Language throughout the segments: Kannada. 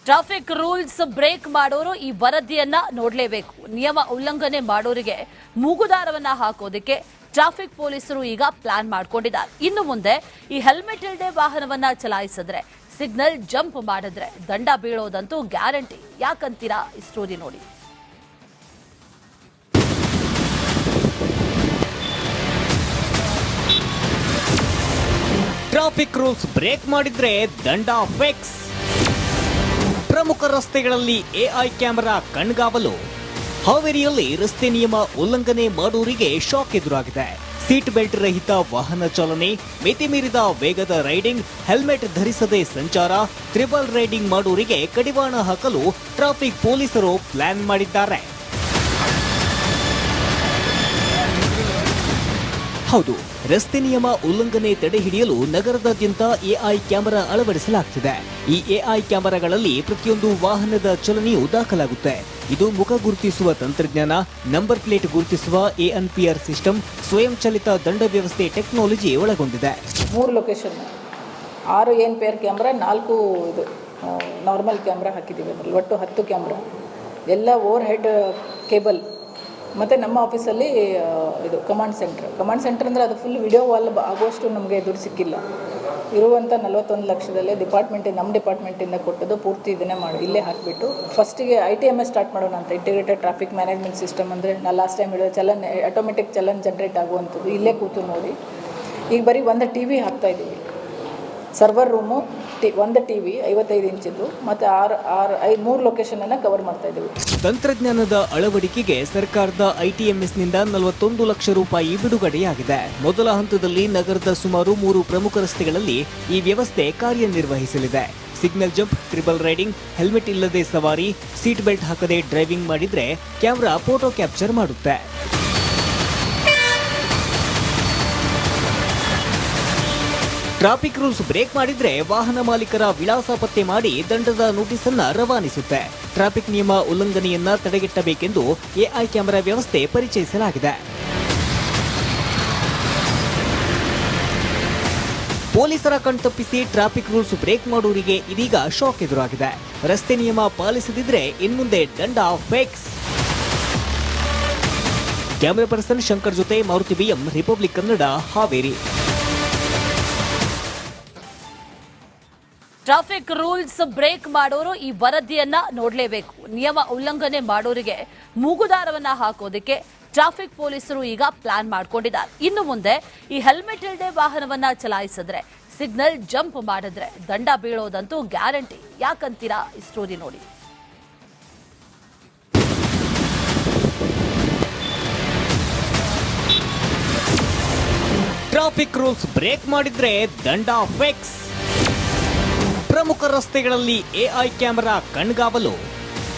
ಟ್ರಾಫಿಕ್ ರೂಲ್ಸ್ ಬ್ರೇಕ್ ಮಾಡೋರು ಈ ವರದಿಯನ್ನ ನೋಡಲೇಬೇಕು. ನಿಯಮ ಉಲ್ಲಂಘನೆ ಮಾಡೋರಿಗೆ ಮೂಗುದಾರವನ್ನ ಹಾಕೋದಕ್ಕೆ ಟ್ರಾಫಿಕ್ ಪೊಲೀಸರು ಈಗ ಪ್ಲಾನ್ ಮಾಡ್ಕೊಂಡಿದ್ದಾರೆ. ಇನ್ನು ಮುಂದೆ ಈ ಹೆಲ್ಮೆಟ್ ಇಲ್ಲದೆ ವಾಹನವನ್ನ ಚಲಾಯಿಸಿದ್ರೆ, ಸಿಗ್ನಲ್ ಜಂಪ್ ಮಾಡಿದ್ರೆ ದಂಡ ಬೀಳೋದಂತೂ ಗ್ಯಾರಂಟಿ. ಯಾಕಂತೀರಾ? ಈ ಸ್ಟೋರಿ ನೋಡಿ. ಟ್ರಾಫಿಕ್ ರೂಲ್ಸ್ ಬ್ರೇಕ್ ಮಾಡಿದ್ರೆ ದಂಡ ಫಿಕ್ಸ್. ಪ್ರಮುಖ ರಸ್ತೆಗಳಲ್ಲಿ ಎಐ ಕ್ಯಾಮೆರಾ ಕಣ್ಗಾವಲು. ಹಾವೇರಿಯಲ್ಲಿ ರಸ್ತೆ ನಿಯಮ ಉಲ್ಲಂಘನೆ ಮಾಡೋರಿಗೆ ಶಾಕ್ ಎದುರಾಗಿದೆ. ಸೀಟ್ ಬೆಲ್ಟ್ ರಹಿತ ವಾಹನ ಚಾಲನೆ, ಮಿತಿ ಮೀರಿದ ವೇಗದ ರೈಡಿಂಗ್, ಹೆಲ್ಮೆಟ್ ಧರಿಸದೆ ಸಂಚಾರ, ತ್ರಿಬಲ್ ರೈಡಿಂಗ್ ಮಾಡೋರಿಗೆ ಕಡಿವಾಣ ಹಾಕಲು ಟ್ರಾಫಿಕ್ ಪೊಲೀಸರು ಪ್ಲಾನ್ ಮಾಡಿದ್ದಾರೆ. ಹೌದು, ರಸ್ತೆ ನಿಯಮ ಉಲ್ಲಂಘನೆ ತಡೆ ಹಿಡಿಯಲು ನಗರದಾದ್ಯಂತ ಎಐ ಕ್ಯಾಮೆರಾ ಅಳವಡಿಸಲಾಗುತ್ತಿದೆ. ಈ ಎಐ ಕ್ಯಾಮೆರಾಗಳಲ್ಲಿ ಪ್ರತಿಯೊಂದು ವಾಹನದ ಚಲನೆಯೂ ದಾಖಲಾಗುತ್ತೆ. ಇದು ಮುಖ ಗುರುತಿಸುವ ತಂತ್ರಜ್ಞಾನ, ನಂಬರ್ ಪ್ಲೇಟ್ ಗುರುತಿಸುವ ಎನ್ಪಿಆರ್ ಸಿಸ್ಟಮ್, ಸ್ವಯಂ ಚಾಲಿತ ದಂಡ ವ್ಯವಸ್ಥೆ ಟೆಕ್ನಾಲಜಿ ಒಳಗೊಂಡಿದೆ. 3 ಲೊಕೇಶನ್, 6 ಎನ್ಪಿಆರ್ ಕ್ಯಾಮ್ರಾ, 4 ಇದು ನಾರ್ಮಲ್ ಕ್ಯಾಮ್ರಾ ಹಾಕಿದ್ದೀವಿ. ಅದರಲ್ಲಿ ಒಟ್ಟು 10 ಕ್ಯಾಮ್ರಾ, ಎಲ್ಲ ಓವರ್ ಹೆಡ್ ಕೇಬಲ್. ಮತ್ತು ನಮ್ಮ ಆಫೀಸಲ್ಲಿ ಇದು ಕಮಾಂಡ್ ಸೆಂಟರ್ ಅಂದರೆ ಅದು ಫುಲ್ ವಿಡಿಯೋ ವಾಲ್ ಆಗುವಷ್ಟು ನಮಗೆ ದುಡ್ಡು ಸಿಕ್ಕಿಲ್ಲ. ಇರುವಂಥ 41 ಲಕ್ಷದಲ್ಲೇ ನಮ್ಮ ಡಿಪಾರ್ಟ್ಮೆಂಟಿಂದ ಕೊಟ್ಟದ್ದು ಪೂರ್ತಿ ಇದನ್ನೇ ಇಲ್ಲೇ ಹಾಕಿಬಿಟ್ಟು ಫಸ್ಟಿಗೆ ITMS ಸ್ಟಾರ್ಟ್ ಮಾಡೋಣ ಅಂತ. ಇಂಟಿಗ್ರೇಟೆಡ್ ಟ್ರಾಫಿಕ್ ಮ್ಯಾನೇಜ್ಮೆಂಟ್ ಸಿಸ್ಟಮ್ ಅಂದರೆ ನಾನು ಲಾಸ್ಟ್ ಟೈಮ್ ಹೇಳಿದ ಆಟೋಮೆಟಿಕ್ ಚಲನ್ ಜನರೇಟ್ ಆಗುವಂಥದ್ದು ಇಲ್ಲೇ ಕೂತು ನೋಡಿ. ಈಗ ಬರೀ ಒಂದು TV ಹಾಕ್ತಾಯಿದ್ದೀವಿ. ಸರ್ವರ್ ರೂಮು, ಒಂದು TV 55 ಇಂಚಿದ್ದು, ಮತ್ತು 3 ಲೊಕೇಶನನ್ನು ಕವರ್ ಮಾಡ್ತಾ ಇದ್ದೀವಿ. ತಂತ್ರಜ್ಞಾನದ ಅಳವಡಿಕೆಗೆ ಸರ್ಕಾರದ ITMSನಿಂದ 41 ಲಕ್ಷ ರೂಪಾಯಿ ಬಿಡುಗಡೆಯಾಗಿದೆ. ಮೊದಲ ಹಂತದಲ್ಲಿ ನಗರದ ಸುಮಾರು 3 ಪ್ರಮುಖ ರಸ್ತೆಗಳಲ್ಲಿ ಈ ವ್ಯವಸ್ಥೆ ಕಾರ್ಯನಿರ್ವಹಿಸಲಿದೆ. Signal jump, triple riding, helmet ಇಲ್ಲದೆ ಸವಾರಿ, ಸೀಟ್ ಬೆಲ್ಟ್ ಹಾಕದೆ ಡ್ರೈವಿಂಗ್ ಮಾಡಿದ್ರೆ ಕ್ಯಾಮೆರಾ ಫೋಟೋ ಕ್ಯಾಪ್ಚರ್ ಮಾಡುತ್ತೆ. ಟ್ರಾಫಿಕ್ ರೂಲ್ಸ್ ಬ್ರೇಕ್ ಮಾಡಿದ್ರೆ ವಾಹನ ಮಾಲೀಕರ ವಿಳಾಸ ಪತ್ತೆ ಮಾಡಿ ದಂಡದ ನೋಟಿಸ್ ಅನ್ನ ರವಾನಿಸುತ್ತೆ. ಟ್ರಾಫಿಕ್ ನಿಯಮ ಉಲ್ಲಂಘನೆಯನ್ನ ತಡೆಗಟ್ಟಬೇಕೆಂದು ಎಐ ಕ್ಯಾಮೆರಾ ವ್ಯವಸ್ಥೆ ಪರಿಚಯಿಸಲಾಗಿದೆ. ಪೊಲೀಸರ ಕಣ್ತಪ್ಪಿಸಿ ಟ್ರಾಫಿಕ್ ರೂಲ್ಸ್ ಬ್ರೇಕ್ ಮಾಡೋರಿಗೆ ಇದೀಗ ಶಾಕ್ ಎದುರಾಗಿದೆ. ರಸ್ತೆ ನಿಯಮ ಪಾಲಿಸದಿದ್ರೆ ಇನ್ಮುಂದೆ ದಂಡ ಫಿಕ್ಸ್. ಕ್ಯಾಮೆರಾ ಪರ್ಸನ್ ಶಂಕರ್ ಜೊತೆ Maruti BM, Republic Kannada, Haveri. Traffic rules break ಮಾಡೋರು ಈ ವರದಿಯನ್ನ ನೋಡಲೇಬೇಕು. ನಿಯಮ ಉಲ್ಲಂಘನೆ ಮಾಡೋರಿಗೆ ಮೂಗುದಾರವನ್ನ ಹಾಕೋದಕ್ಕೆ ಟ್ರಾಫಿಕ್ ಪೊಲೀಸರು ಈಗ ಪ್ಲಾನ್ ಮಾಡ್ಕೊಂಡಿದ್ದಾರೆ. ಇನ್ನು ಮುಂದೆ ಈ ಹೆಲ್ಮೆಟ್ ಇಲ್ಲದೆ ವಾಹನವನ್ನ ಚಲಾಯಿಸಿದ್ರೆ, ಸಿಗ್ನಲ್ ಜಂಪ್ ಮಾಡಿದ್ರೆ ದಂಡ ಬೀಳೋದಂತೂ ಗ್ಯಾರಂಟಿ. ಯಾಕಂತೀರಾ? ಈ ಸ್ಟೋರಿ ನೋಡಿ. ಟ್ರಾಫಿಕ್ ರೂಲ್ಸ್ ಬ್ರೇಕ್ ಮಾಡಿದ್ರೆ ದಂಡ ಫಿಕ್ಸ್. ಪ್ರಮುಖ ರಸ್ತೆಗಳಲ್ಲಿ ಎಐ ಕ್ಯಾಮೆರಾ ಕಣ್ಗಾವಲು.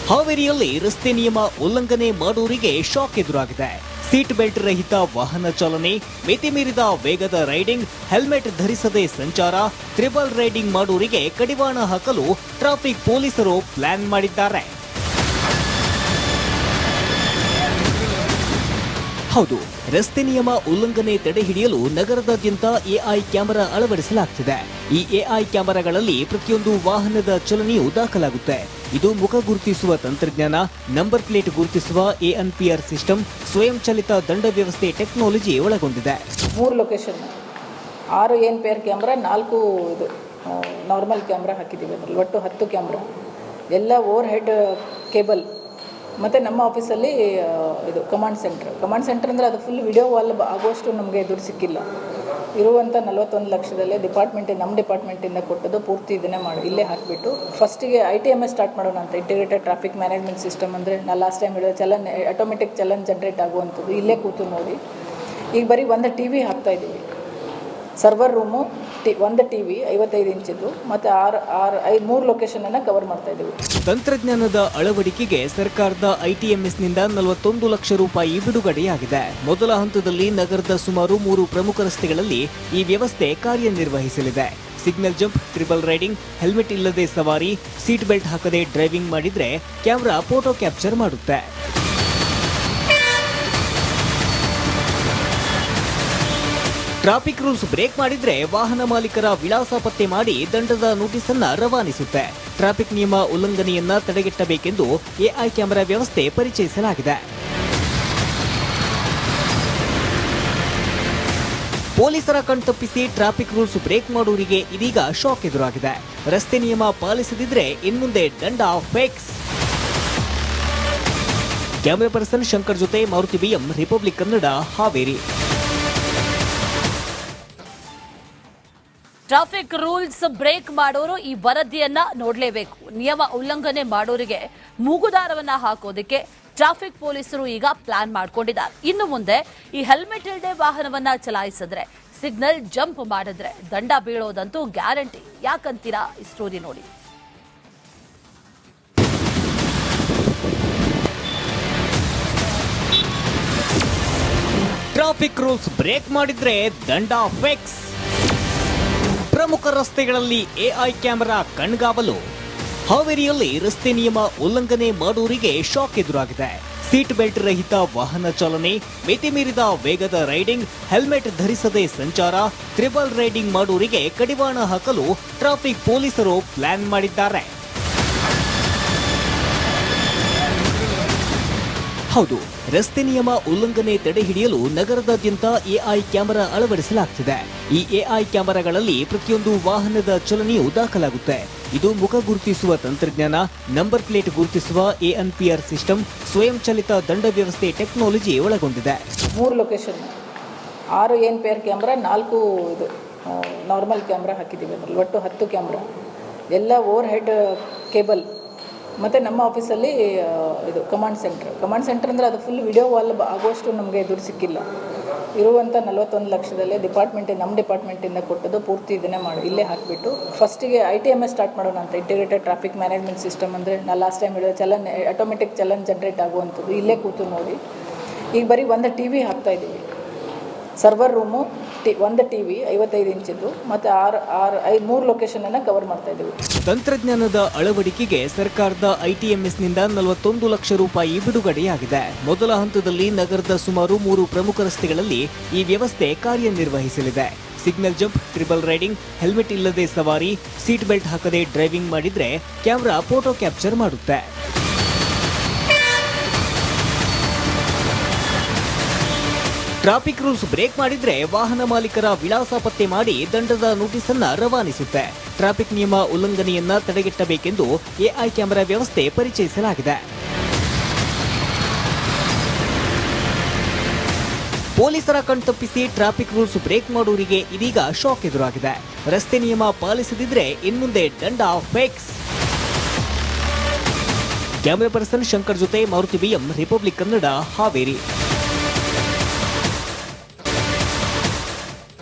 ಹಾವೇರಿಯಲ್ಲಿ ರಸ್ತೆ ನಿಯಮ ಉಲ್ಲಂಘನೆ ಮಾಡೋರಿಗೆ ಶಾಕ್ ಎದುರಾಗಿದೆ. ಸೀಟ್ ಬೆಲ್ಟ್ ರಹಿತ ವಾಹನ ಚಾಲನೆ, ಮಿತಿ ಮೀರಿದ ವೇಗದ ರೈಡಿಂಗ್, ಹೆಲ್ಮೆಟ್ ಧರಿಸದೆ ಸಂಚಾರ, ತ್ರಿಬಲ್ ರೈಡಿಂಗ್ ಮಾಡೋರಿಗೆ ಕಡಿವಾಣ ಹಾಕಲು ಟ್ರಾಫಿಕ್ ಪೊಲೀಸರು ಪ್ಲಾನ್ ಮಾಡಿದ್ದಾರೆ. ಹೌದು, ರಸ್ತೆ ನಿಯಮ ಉಲ್ಲಂಘನೆ ತಡೆ ಹಿಡಿಯಲು ನಗರದಾದ್ಯಂತ ಎಐ ಕ್ಯಾಮೆರಾ ಅಳವಡಿಸಲಾಗುತ್ತಿದೆ. ಈ ಎಐ ಕ್ಯಾಮೆರಾಗಳಲ್ಲಿ ಪ್ರತಿಯೊಂದು ವಾಹನದ ಚಲನೆಯೂ ದಾಖಲಾಗುತ್ತೆ. ಇದು ಮುಖ ಗುರುತಿಸುವ ತಂತ್ರಜ್ಞಾನ, ನಂಬರ್ ಪ್ಲೇಟ್ ಗುರುತಿಸುವ ಎನ್ಪಿಆರ್ ಸಿಸ್ಟಮ್, ಸ್ವಯಂ ಚಾಲಿತ ದಂಡ ವ್ಯವಸ್ಥೆ ಟೆಕ್ನಾಲಜಿ ಒಳಗೊಂಡಿದೆ. 3 ಲೊಕೇಶನ್, 6 ಎನ್ಪಿಆರ್ ಕ್ಯಾಮ್ರಾ, 4 ಇದು ನಾರ್ಮಲ್ ಕ್ಯಾಮ್ರಾ ಹಾಕಿದ್ದೀವಿ. ಅದರಲ್ಲಿ ಒಟ್ಟು 10 ಕ್ಯಾಮ್ರಾ, ಎಲ್ಲ ಓವರ್ ಹೆಡ್ ಕೇಬಲ್. ಮತ್ತು ನಮ್ಮ ಆಫೀಸಲ್ಲಿ ಇದು ಕಮಾಂಡ್ ಸೆಂಟರ್ ಅಂದರೆ ಅದು ಫುಲ್ ವಿಡಿಯೋ ವಾಲ್ ಆಗುವಷ್ಟು ನಮಗೆ ದುಡ್ಡು ಸಿಕ್ಕಿಲ್ಲ. ಇರುವಂಥ 41 ಲಕ್ಷದಲ್ಲೇ ನಮ್ಮ ಡಿಪಾರ್ಟ್ಮೆಂಟಿಂದ ಕೊಟ್ಟದ್ದು ಪೂರ್ತಿ ಇದನ್ನೇ ಇಲ್ಲೇ ಹಾಕಿಬಿಟ್ಟು ಫಸ್ಟಿಗೆ ITMS ಸ್ಟಾರ್ಟ್ ಮಾಡೋಣ ಅಂತ. ಇಂಟಿಗ್ರೇಟೆಡ್ ಟ್ರಾಫಿಕ್ ಮ್ಯಾನೇಜ್ಮೆಂಟ್ ಸಿಸ್ಟಮ್ ಅಂದರೆ ನಾನು ಲಾಸ್ಟ್ ಟೈಮ್ ಹೇಳಿದ ಆಟೋಮೆಟಿಕ್ ಚಲನ್ ಜನರೇಟ್ ಆಗುವಂಥದ್ದು ಇಲ್ಲೇ ಕೂತು ನೋಡಿ. ಈಗ ಬರೀ ಒಂದು TV ಹಾಕ್ತಾಯಿದ್ದೀವಿ. ಸರ್ವರ್ ರೂಮು, ಒಂದು TV 55 ಇಂಚಿದ್ದು, ಮತ್ತು 3 ಲೊಕೇಶನನ್ನು ಕವರ್ ಮಾಡ್ತಾ ಇದ್ದೀವಿ. ತಂತ್ರಜ್ಞಾನದ ಅಳವಡಿಕೆಗೆ ಸರ್ಕಾರದ ITMSನಿಂದ 41 ಲಕ್ಷ ರೂಪಾಯಿ ಬಿಡುಗಡೆಯಾಗಿದೆ. ಮೊದಲ ಹಂತದಲ್ಲಿ ನಗರದ ಸುಮಾರು 3 ಪ್ರಮುಖ ರಸ್ತೆಗಳಲ್ಲಿ ಈ ವ್ಯವಸ್ಥೆ ಕಾರ್ಯನಿರ್ವಹಿಸಲಿದೆ. Signal jump, triple riding, helmet ಇಲ್ಲದೆ ಸವಾರಿ, ಸೀಟ್ ಬೆಲ್ಟ್ ಹಾಕದೆ ಡ್ರೈವಿಂಗ್ ಮಾಡಿದ್ರೆ ಕ್ಯಾಮೆರಾ ಫೋಟೋ ಕ್ಯಾಪ್ಚರ್ ಮಾಡುತ್ತೆ. ಟ್ರಾಫಿಕ್ ರೂಲ್ಸ್ ಬ್ರೇಕ್ ಮಾಡಿದ್ರೆ ವಾಹನ ಮಾಲೀಕರ ವಿಳಾಸ ಪತ್ತೆ ಮಾಡಿ ದಂಡದ ನೋಟಿಸ್ ಅನ್ನ ರವಾನಿಸುತ್ತೆ. ಟ್ರಾಫಿಕ್ ನಿಯಮ ಉಲ್ಲಂಘನೆಯನ್ನ ತಡೆಗಟ್ಟಬೇಕೆಂದು ಎಐ ಕ್ಯಾಮೆರಾ ವ್ಯವಸ್ಥೆ ಪರಿಚಯಿಸಲಾಗಿದೆ. ಪೊಲೀಸರ ಕಣ್ತಪ್ಪಿಸಿ ಟ್ರಾಫಿಕ್ ರೂಲ್ಸ್ ಬ್ರೇಕ್ ಮಾಡೋರಿಗೆ ಇದೀಗ ಶಾಕ್ ಎದುರಾಗಿದೆ. ರಸ್ತೆ ನಿಯಮ ಪಾಲಿಸದಿದ್ರೆ ಇನ್ಮುಂದೆ ದಂಡ ಫಿಕ್ಸ್. ಕ್ಯಾಮೆರಾ ಪರ್ಸನ್ ಶಂಕರ್ ಜೊತೆ Maruti BM, Republic Kannada, Haveri. Traffic rules break ಮಾಡೋರು ಈ ವರದಿಯನ್ನ ನೋಡಲೇಬೇಕು. ನಿಯಮ ಉಲ್ಲಂಘನೆ ಮಾಡೋರಿಗೆ ಮೂಗುದಾರವನ್ನ ಹಾಕೋದಕ್ಕೆ ಟ್ರಾಫಿಕ್ ಪೊಲೀಸರು ಈಗ ಪ್ಲಾನ್ ಮಾಡ್ಕೊಂಡಿದ್ದಾರೆ. ಇನ್ನು ಮುಂದೆ ಈ ಹೆಲ್ಮೆಟ್ ಇಲ್ಲದೆ ವಾಹನವನ್ನ ಚಲಾಯಿಸಿದ್ರೆ, ಸಿಗ್ನಲ್ ಜಂಪ್ ಮಾಡಿದ್ರೆ ದಂಡ ಬೀಳೋದಂತೂ ಗ್ಯಾರಂಟಿ. ಯಾಕಂತೀರಾ? ಈ ಸ್ಟೋರಿ ನೋಡಿ. ಟ್ರಾಫಿಕ್ ರೂಲ್ಸ್ ಬ್ರೇಕ್ ಮಾಡಿದ್ರೆ ದಂಡ ಫಿಕ್ಸ್. ಪ್ರಮುಖ ರಸ್ತೆಗಳಲ್ಲಿ ಎಐ ಕ್ಯಾಮೆರಾ ಕಣ್ಗಾವಲು. ಹಾವೇರಿಯಲ್ಲಿ ರಸ್ತೆ ನಿಯಮ ಉಲ್ಲಂಘನೆ ಮಾಡೋರಿಗೆ ಶಾಕ್ ಎದುರಾಗಿದೆ. ಸೀಟ್ ಬೆಲ್ಟ್ ರಹಿತ ವಾಹನ ಚಾಲನೆ, ಮಿತಿ ಮೀರಿದ ವೇಗದ ರೈಡಿಂಗ್, ಹೆಲ್ಮೆಟ್ ಧರಿಸದೆ ಸಂಚಾರ, ತ್ರಿಬಲ್ ರೈಡಿಂಗ್ ಮಾಡೋರಿಗೆ ಕಡಿವಾಣ ಹಾಕಲು ಟ್ರಾಫಿಕ್ ಪೊಲೀಸರು ಪ್ಲಾನ್ ಮಾಡಿದ್ದಾರೆ. ಹೌದು, ರಸ್ತೆ ನಿಯಮ ಉಲ್ಲಂಘನೆ ತಡೆ ಹಿಡಿಯಲು ನಗರದಾದ್ಯಂತ ಎಐ ಕ್ಯಾಮೆರಾ ಅಳವಡಿಸಲಾಗುತ್ತಿದೆ. ಈ ಎಐ ಕ್ಯಾಮೆರಾಗಳಲ್ಲಿ ಪ್ರತಿಯೊಂದು ವಾಹನದ ಚಲನೆಯೂ ದಾಖಲಾಗುತ್ತೆ. ಇದು ಮುಖ ಗುರುತಿಸುವ ತಂತ್ರಜ್ಞಾನ, ನಂಬರ್ ಪ್ಲೇಟ್ ಗುರುತಿಸುವ ಎನ್ಪಿಆರ್ ಸಿಸ್ಟಮ್, ಸ್ವಯಂ ಚಾಲಿತ ದಂಡ ವ್ಯವಸ್ಥೆ ಟೆಕ್ನಾಲಜಿ ಒಳಗೊಂಡಿದೆ. 3 ಲೊಕೇಶನ್, 6 NPR ಕ್ಯಾಮ್ರಾ, 4 ಇದು ನಾರ್ಮಲ್ ಕ್ಯಾಮ್ರಾ ಹಾಕಿದ್ದೀವಿ. ಅದರಲ್ಲಿ ಒಟ್ಟು 10 ಕ್ಯಾಮ್ರಾ, ಎಲ್ಲ ಓವರ್ ಹೆಡ್ ಕೇಬಲ್. ಮತ್ತು ನಮ್ಮ ಆಫೀಸಲ್ಲಿ ಇದು ಕಮಾಂಡ್ ಸೆಂಟರ್ ಅಂದರೆ ಅದು ಫುಲ್ ವಿಡಿಯೋ ವಾಲ್ ಆಗುವಷ್ಟು ನಮಗೆ ದುಡ್ಡು ಸಿಕ್ಕಿಲ್ಲ. ಇರುವಂಥ 41 ಲಕ್ಷದಲ್ಲೇ ನಮ್ಮ ಡಿಪಾರ್ಟ್ಮೆಂಟಿಂದ ಕೊಟ್ಟದ್ದು ಪೂರ್ತಿ ಇದನ್ನೇ ಇಲ್ಲೇ ಹಾಕಿಬಿಟ್ಟು ಫಸ್ಟಿಗೆ ITMS ಸ್ಟಾರ್ಟ್ ಮಾಡೋಣ ಅಂತ. ಇಂಟಿಗ್ರೇಟೆಡ್ ಟ್ರಾಫಿಕ್ ಮ್ಯಾನೇಜ್ಮೆಂಟ್ ಸಿಸ್ಟಮ್ ಅಂದರೆ ನಾನು ಲಾಸ್ಟ್ ಟೈಮ್ ಹೇಳಿದ ಆಟೋಮೆಟಿಕ್ ಚಲನ್ ಜನ್ರೇಟ್ ಆಗುವಂಥದ್ದು ಇಲ್ಲೇ ಕೂತು ನೋಡಿ. ಈಗ ಬರೀ ಒಂದು TV ಹಾಕ್ತಾಯಿದ್ದೀವಿ. ಸರ್ವರ್ ರೂಮು, ಒಂದು TV 55 ಇಂಚಿದ್ದು, ಮತ್ತು 3 ಲೊಕೇಶನನ್ನು ಕವರ್ ಮಾಡ್ತಾ ಇದ್ದೀವಿ. ತಂತ್ರಜ್ಞಾನದ ಅಳವಡಿಕೆಗೆ ಸರ್ಕಾರದ ITMSನಿಂದ 41 ಲಕ್ಷ ರೂಪಾಯಿ ಬಿಡುಗಡೆಯಾಗಿದೆ. ಮೊದಲ ಹಂತದಲ್ಲಿ ನಗರದ ಸುಮಾರು 3 ಪ್ರಮುಖ ರಸ್ತೆಗಳಲ್ಲಿ ಈ ವ್ಯವಸ್ಥೆ ಕಾರ್ಯನಿರ್ವಹಿಸಲಿದೆ. Signal jump, triple riding, helmet ಇಲ್ಲದೆ ಸವಾರಿ, ಸೀಟ್ ಬೆಲ್ಟ್ ಹಾಕದೆ ಡ್ರೈವಿಂಗ್ ಮಾಡಿದ್ರೆ ಕ್ಯಾಮೆರಾ ಫೋಟೋ ಕ್ಯಾಪ್ಚರ್ ಮಾಡುತ್ತೆ. ಟ್ರಾಫಿಕ್ ರೂಲ್ಸ್ ಬ್ರೇಕ್ ಮಾಡಿದ್ರೆ ವಾಹನ ಮಾಲೀಕರ ವಿಳಾಸ ಪತ್ತೆ ಮಾಡಿ ದಂಡದ ನೋಟಿಸ್ ಅನ್ನ ರವಾನಿಸುತ್ತೆ. ಟ್ರಾಫಿಕ್ ನಿಯಮ ಉಲ್ಲಂಘನೆಯನ್ನ ತಡೆಗಟ್ಟಬೇಕೆಂದು ಎಐ ಕ್ಯಾಮೆರಾ ವ್ಯವಸ್ಥೆ ಪರಿಚಯಿಸಲಾಗಿದೆ. ಪೊಲೀಸರ ಕಣ್ತಪ್ಪಿಸಿ ಟ್ರಾಫಿಕ್ ರೂಲ್ಸ್ ಬ್ರೇಕ್ ಮಾಡೋರಿಗೆ ಇದೀಗ ಶಾಕ್ ಎದುರಾಗಿದೆ. ರಸ್ತೆ ನಿಯಮ ಪಾಲಿಸದಿದ್ರೆ ಇನ್ಮುಂದೆ ದಂಡ ಫಿಕ್ಸ್. ಕ್ಯಾಮೆರಾ ಪರ್ಸನ್ ಶಂಕರ್ ಜೊತೆ ಮಾರುತಿ ಬಿಎಂ, ರಿಪಬ್ಲಿಕ್ ಕನ್ನಡ, ಹಾವೇರಿ.